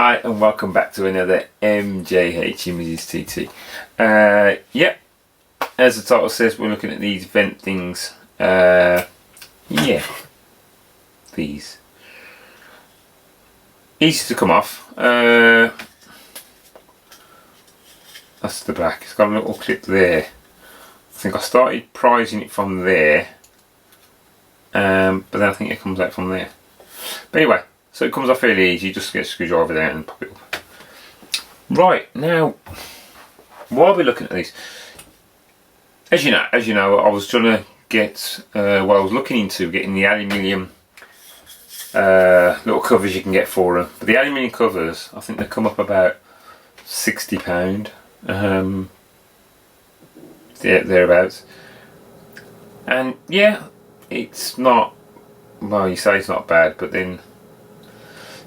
Hi and welcome back to another MJH Images TT. Yep, as the title says, we're looking at these vent things. Yeah, these. Easy to come off. That's the back. It's got a little clip there. I think I started prizing it from there, but then I think it comes out from there. But anyway, so it comes off fairly easy. Just get a screwdriver there and pop it up. Right, now while we're looking at these, as you know, I was trying to get I was looking into getting the aluminium little covers you can get for them. But the aluminium covers, I think they come up about £60. Yeah, thereabouts. And yeah, it's not, well, you say it's not bad, but then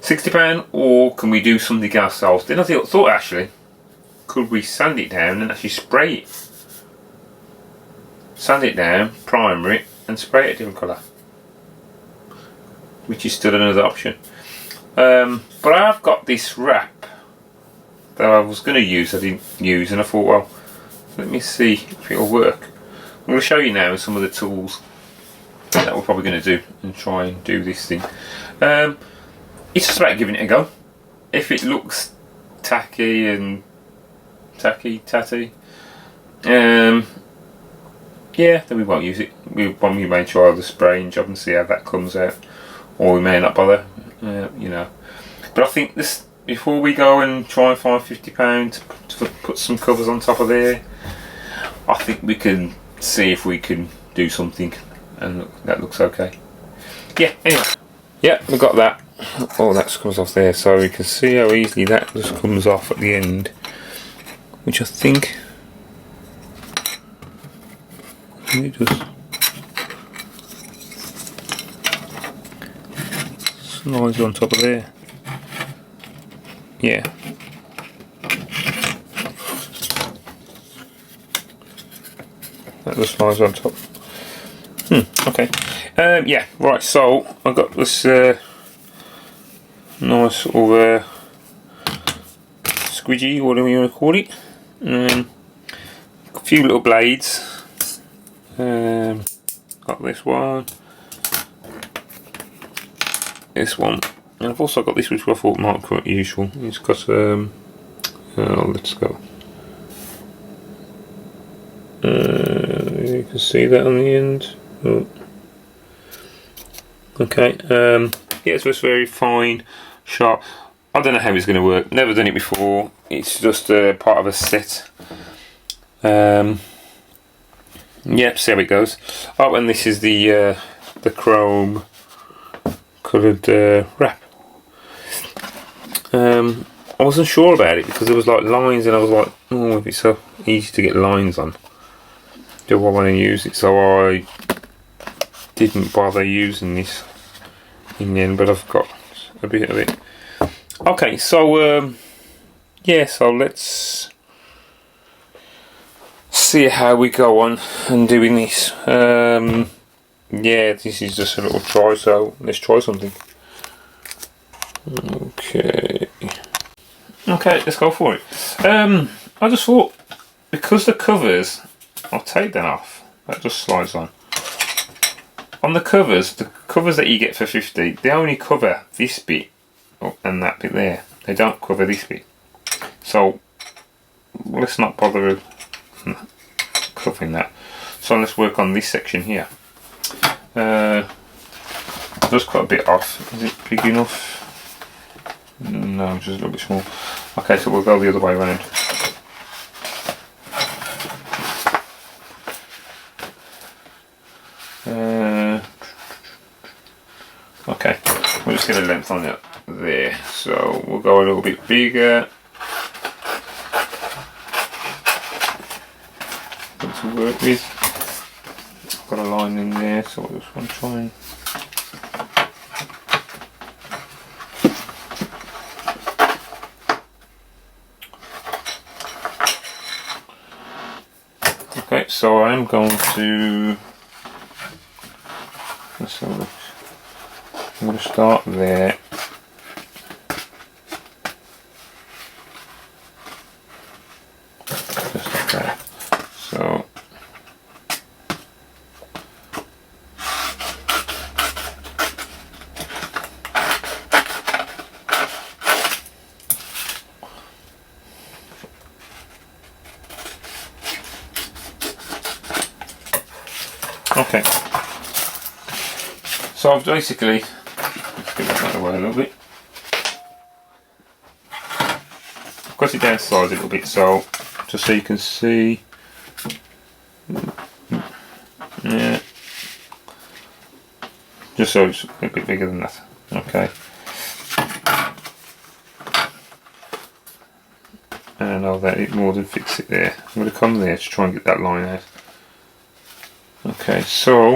£60, or can we do something ourselves? Then I thought actually, could we sand it down and actually spray it? Sand it down, primer it, and spray it a different colour, which is still another option. But I've got this wrap that I was going to use, I didn't use, and I thought, well, let me see if it'll work. I'm going to show you now some of the tools that we're probably going to do and try and do this thing. It's just about giving it a go. If it looks tacky and tatty, yeah, then we won't use it. We may try the spraying job and see how that comes out, or we may not bother, you know. But I think this, before we go and try and find £50 to put some covers on top of there, I think we can see if we can do something, and that looks okay. Yeah, anyway. Yeah, we got that. Oh, that comes off there, so you can see how easily that just comes off at the end, which I think it just slides on top of there. Yeah. That just slides on top. Okay. Yeah, right, so I've got this nice little squidgy, whatever you want to call it. A few little blades. Got this one, and I've also got this, which I thought might be quite useful. It's got let's go. You can see that on the end. Oh. Okay. Yeah, so it's very fine, sharp. I don't know how it's going to work. Never done it before. It's just part of a set. Yep, see how it goes. Oh, and this is the chrome coloured wrap. I wasn't sure about it because there was like lines, and I was like, oh, if it's so easy to get lines on, do I want to use it? So I didn't bother using this in the end, but I've got a bit of it. Okay, so yeah, so let's see how we go on and doing this. Yeah, this is just a little try, so let's try something. Okay, let's go for it. I just thought, because the covers, I'll take that off, that just slides on. On the covers that you get for 50, they only cover this bit and that bit there. They don't cover this bit. So let's not bother covering that. So let's work on this section here. Just cut a bit off. Is it big enough? No, just a little bit small. Okay, so we'll go the other way around. Okay, we'll just get a length on it there. So we'll go a little bit bigger. Got to work with. I've got a line in there, so I just want to try and. Okay, so I'm going to. Let's have a look. I'm going to start there. Okay. So I've basically, let's get that out of the way a little bit. I've got it down to size a little bit, so just so you can see. Yeah. Just so it's a bit bigger than that. Okay. And I know that it more than fits it there. I'm going to come there to try and get that line out. Okay, so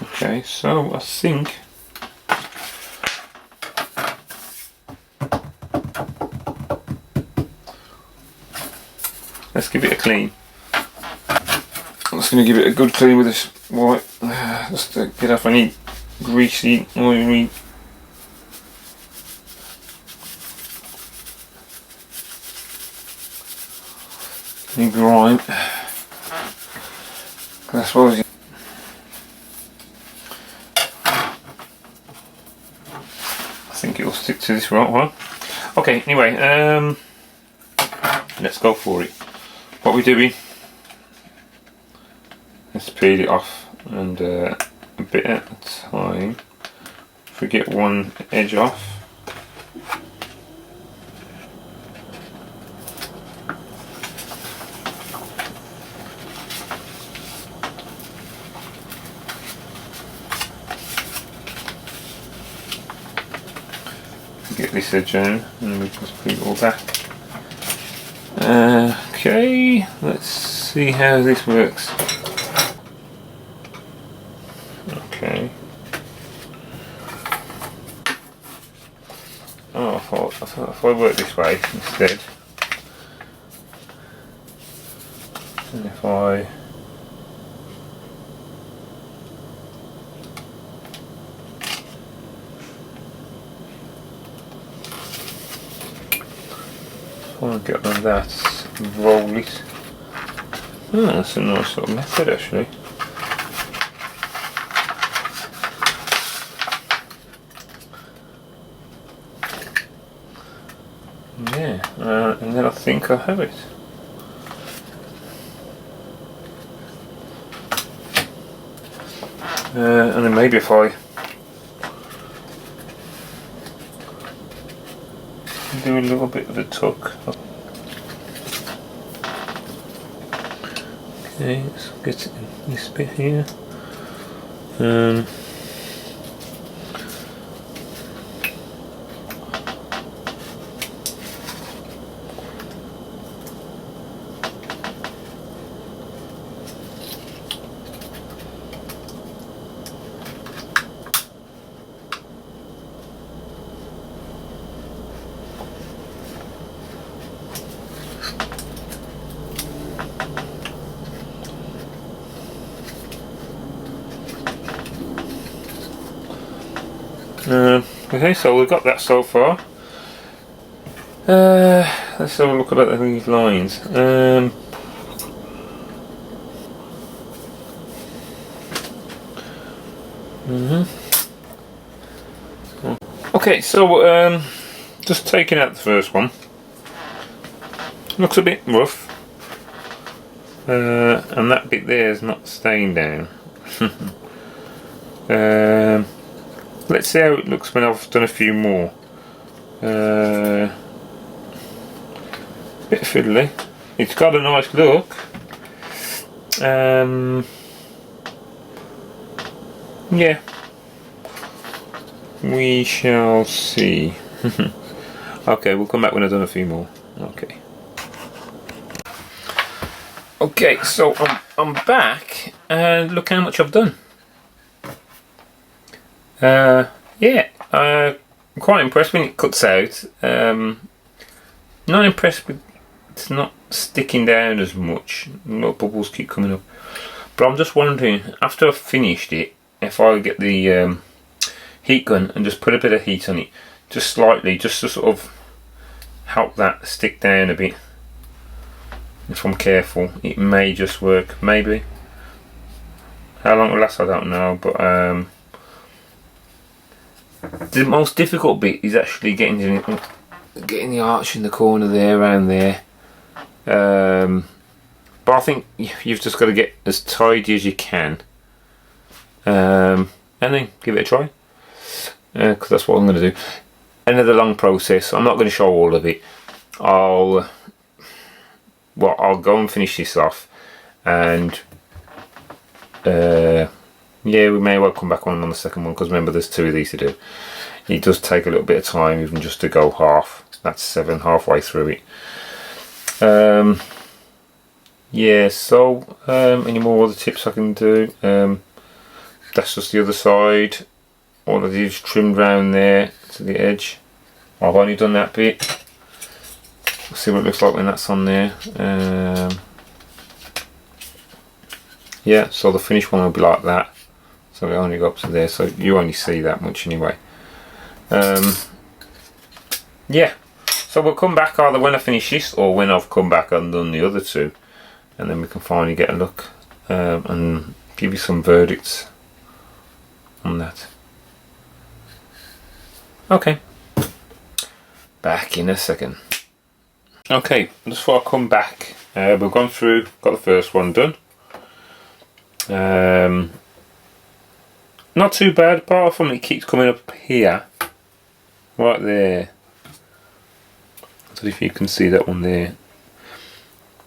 okay, so I think let's give it a clean. I'm just going to give it a good clean with this white, just to get off any greasy, oily grime. I suppose I think it will stick to this right one. Okay, anyway, let's go for it. What we're doing, let's peel it off, and a bit at a time. If we get one edge off, get this edge in, and we just put it all back. Okay, let's see how this works. Okay. Oh, I thought if I work this way instead, and if I get on that, roll it. Oh, that's a nice sort of method actually. Yeah, and then I think I have it. And then maybe if I do a little bit of a tuck. Okay, let's get it in this bit here. Okay, so we've got that so far. Let's have a look at these lines. Okay, so just taking out the first one. Looks a bit rough, and that bit there is not staying down. Let's see how it looks when I've done a few more. Bit fiddly. It's got a nice look. Yeah. We shall see. Okay, we'll come back when I've done a few more. Okay. Okay, so I'm back, and look how much I've done. Yeah, I'm quite impressed when it cuts out. Not impressed with it's not sticking down as much. Little bubbles keep coming up. But I'm just wondering, after I've finished it, if I get the heat gun and just put a bit of heat on it, just slightly, just to sort of help that stick down a bit. If I'm careful, it may just work. Maybe. How long it will last, I don't know, but The most difficult bit is actually getting the arch in the corner there, around there. But I think you've just got to get as tidy as you can, and then give it a try, because that's what I'm going to do. Another long process. I'm not going to show all of it. I'll go and finish this off, and yeah, we may well come back on the second one, because remember there's 2 of these to do. It does take a little bit of time even just to go half. That's 7 halfway through it. Yeah, so any more other tips I can do? That's just the other side. All I did is trimmed round there to the edge. I've only done that bit. We'll see what it looks like when that's on there. Yeah, so the finished one will be like that. So we only go up to there, so you only see that much anyway. Yeah, so we'll come back either when I finish this or when I've come back and done the other 2, and then we can finally get a look and give you some verdicts on that. Okay, back in a second. Okay, just before I come back, we've gone through, got the first one done. Not too bad, apart from it keeps coming up here, right there. I don't know if you can see that one there.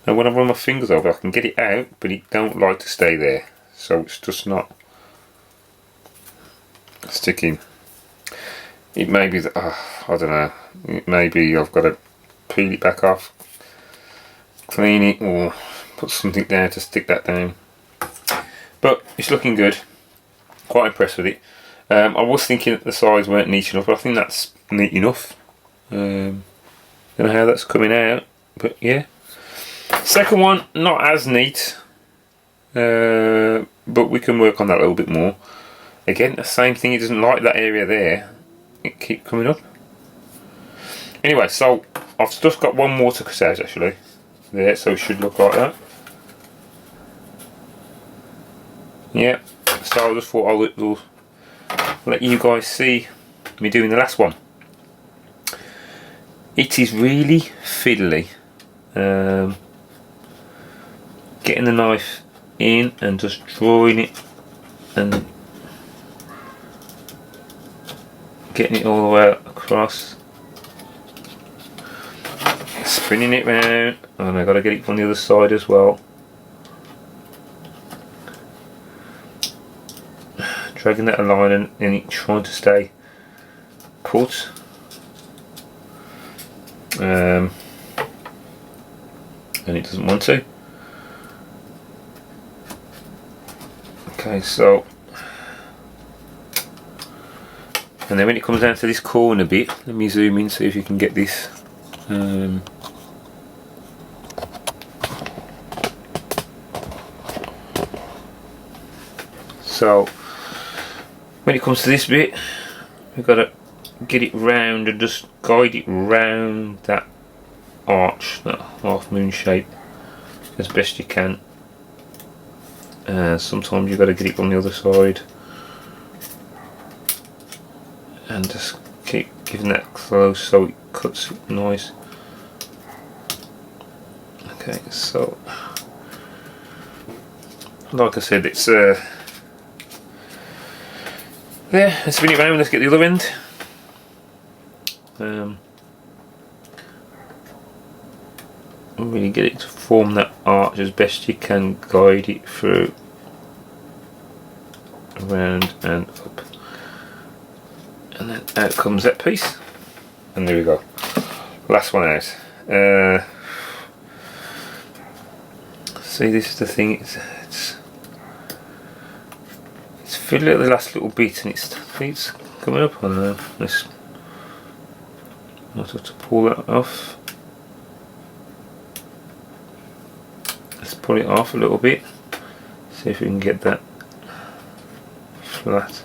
And when I run my fingers over, I can get it out, but it don't like to stay there, so it's just not sticking. It may be that, I don't know, it may be I've got to peel it back off, clean it, or put something down to stick that down. But it's looking good. Quite impressed with it. I was thinking that the sides weren't neat enough, but I think that's neat enough. Don't know how that's coming out, but yeah. Second one, not as neat, but we can work on that a little bit more. Again, the same thing, it doesn't like that area there. It keeps coming up. Anyway, so I've just got one more to cut out actually. There, so it should look like that. Yeah, so I just thought I'll let you guys see me doing the last one. It is really fiddly. Getting the knife in and just drawing it and getting it all the way across, spinning it round, and I've got to get it from the other side as well. Dragging that line and it trying to stay put. And it doesn't want to. Okay, so, and then when it comes down to this corner bit, let me zoom in, see if you can get this. So when it comes to this bit, we've got to get it round and just guide it round that arch, that half moon shape, as best you can. Sometimes you've got to get it on the other side and just keep giving that close so it cuts it nice. Okay, so like I said, it's there, let's spin it round, let's get the other end. Really get it to form that arch as best you can, guide it through, around and up, and then out comes that piece, and there we go, last one out. See, this is the thing, it's fiddly at the last little bit, and it's coming up on there. Let's not have to pull that off. Let's pull it off a little bit, see if we can get that flat.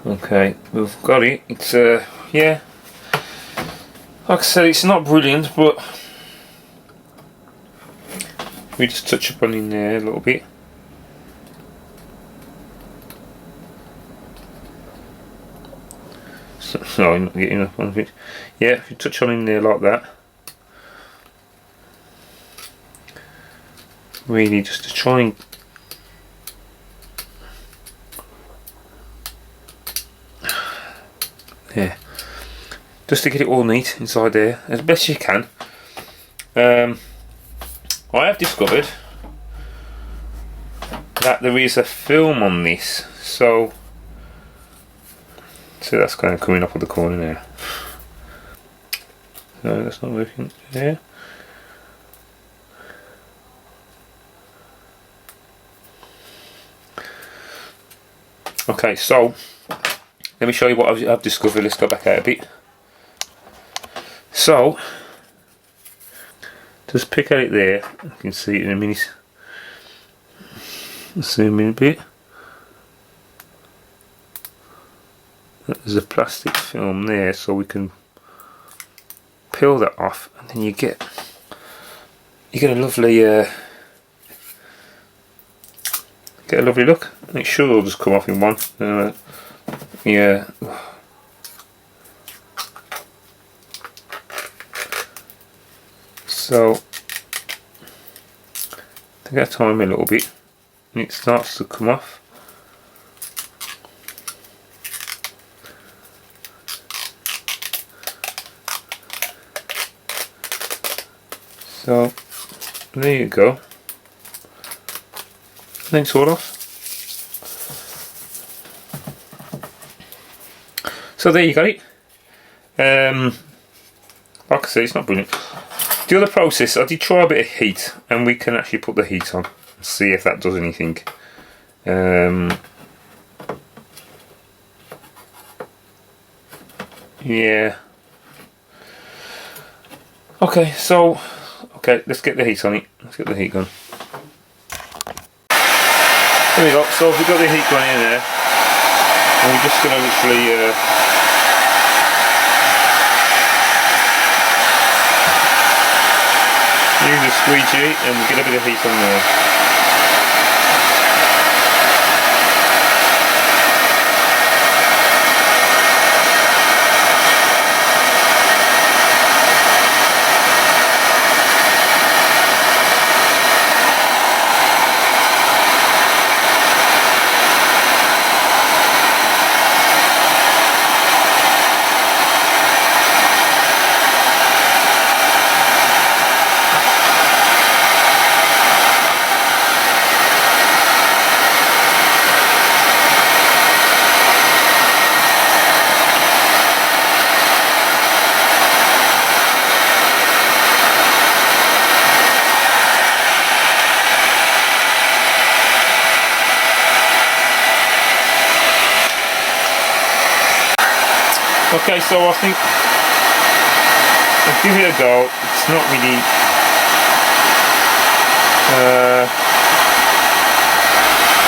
Okay, we've got it. It's yeah, like I said, it's not brilliant, but we just touch up on in there a little bit. So I'm not getting enough on it. Yeah, if you touch on in there like that, really just to try and just to get it all neat inside there as best you can. I have discovered that there is a film on this, so that's kind of coming up at the corner now. No, that's not working there. Okay, so let me show you what I've discovered. Let's go back out a bit. So just pick at it there. You can see it in a minute. Zoom in a bit. There's a plastic film there, so we can peel that off, and then you get a lovely look. Make sure it'll just come off in one. Yeah. So take our time a little bit, and it starts to come off. So there you go. Then it's all off. So there you got it. Like I say, it's not brilliant. The other process, I did try a bit of heat, and we can actually put the heat on and see if that does anything. Yeah. Okay, so let's get the heat on it. Let's get the heat gun. There we go. So we've got the heat gun in there, and we're just going to literally use a squeegee and get a bit of heat on there. Okay, so I think I'll give it a go. It's not really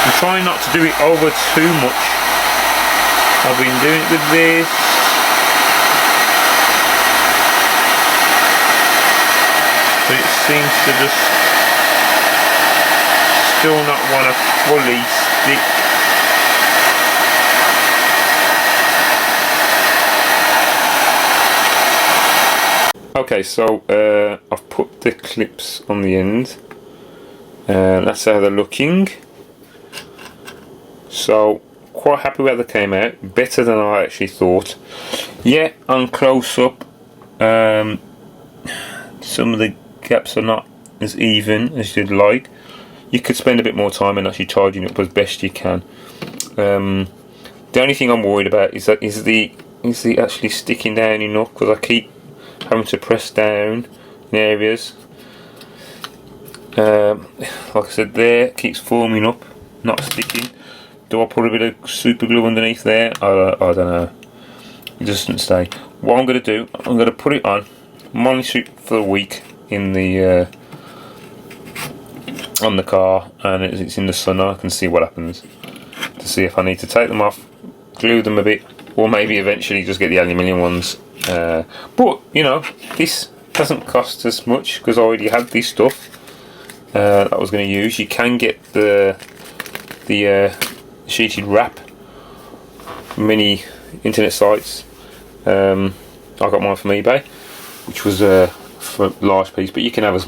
I'm trying not to do it over too much. I've been doing it with this, but it seems to just still not want to fully stick. Okay, so I've put the clips on the end, and that's how they're looking. So quite happy where they came out, better than I actually thought. Yeah, on close up, some of the gaps are not as even as you'd like. You could spend a bit more time and actually charging it up as best you can. The only thing I'm worried about is the actually sticking down enough, because I keep having to press down in areas. Like I said, there keeps forming up, not sticking. Do I put a bit of super glue underneath there? I don't know. It doesn't stay. What I'm going to do, I'm going to put it on, monitor it for a week in the on the car, and it's in the sun. I can see what happens, to see if I need to take them off, glue them a bit, or maybe eventually just get the aluminium ones. But you know, this doesn't cost as much because I already had this stuff. that I was going to use. You can get the sheeted wrap many internet sites. I got mine from eBay, which was for a large piece, but you can have as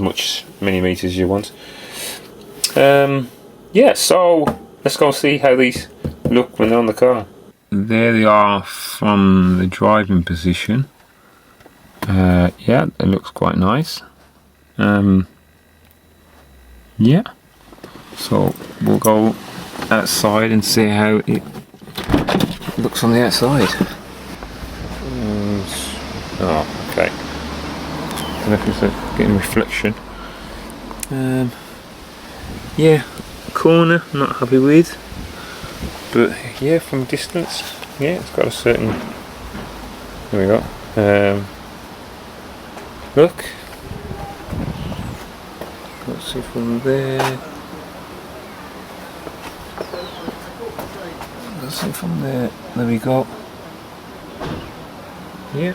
many meters as you want. Yeah, so let's go see how these look when they're on the car. There they are from the driving position. Yeah, it looks quite nice. Yeah, so we'll go outside and see how it looks on the outside. Oh, okay. I don't know if it's getting reflection. Yeah, corner, not happy with. But yeah, from a distance, yeah, it's got a certain. There we go. Look. Let's see from there. Let's see from there. There we go. Yeah.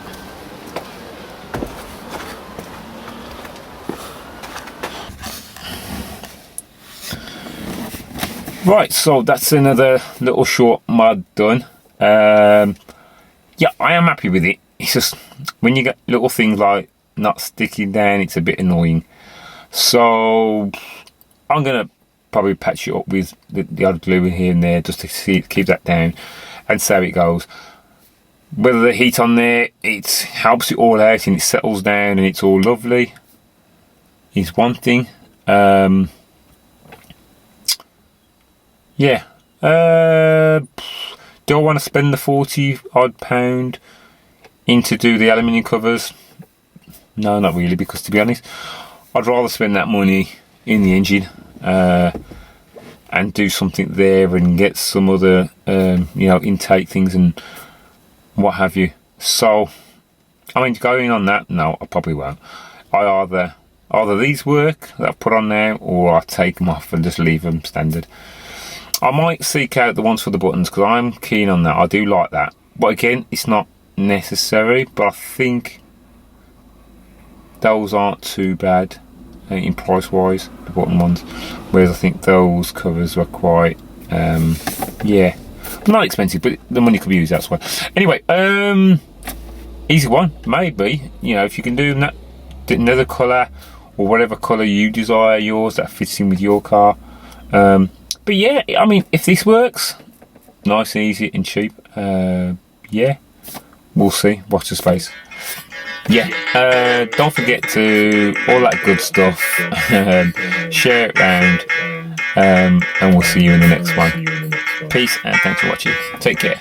Right, so that's another little short mod done. Yeah, I am happy with it. It's just when you get little things like not sticking down, it's a bit annoying. So I'm gonna probably patch it up with the odd glue in here and there just to keep that down and see how it goes. Whether the heat on there, it helps it all out and it settles down and it's all lovely is one thing. Yeah. Do I want to spend the £40 to do the aluminium covers? No, not really, because to be honest, I'd rather spend that money in the engine and do something there and get some other intake things and what have you. So I mean, going on that, no, I probably won't. I either these work that I've put on now, or I take them off and just leave them standard. I might seek out the ones for the buttons because I'm keen on that. I do like that, but again, it's not necessary. But I think those aren't too bad in price wise, the button ones, whereas I think those covers were quite yeah, not expensive, but the money could be used elsewhere. Anyway, easy one, maybe, if you can do that another colour or whatever colour you desire yours that fits in with your car. But yeah, I mean, if this works, nice and easy and cheap, yeah, we'll see. Watch the space. Yeah, don't forget to all that good stuff. Share it around, and we'll see you in the next one. Peace and thanks for watching. Take care.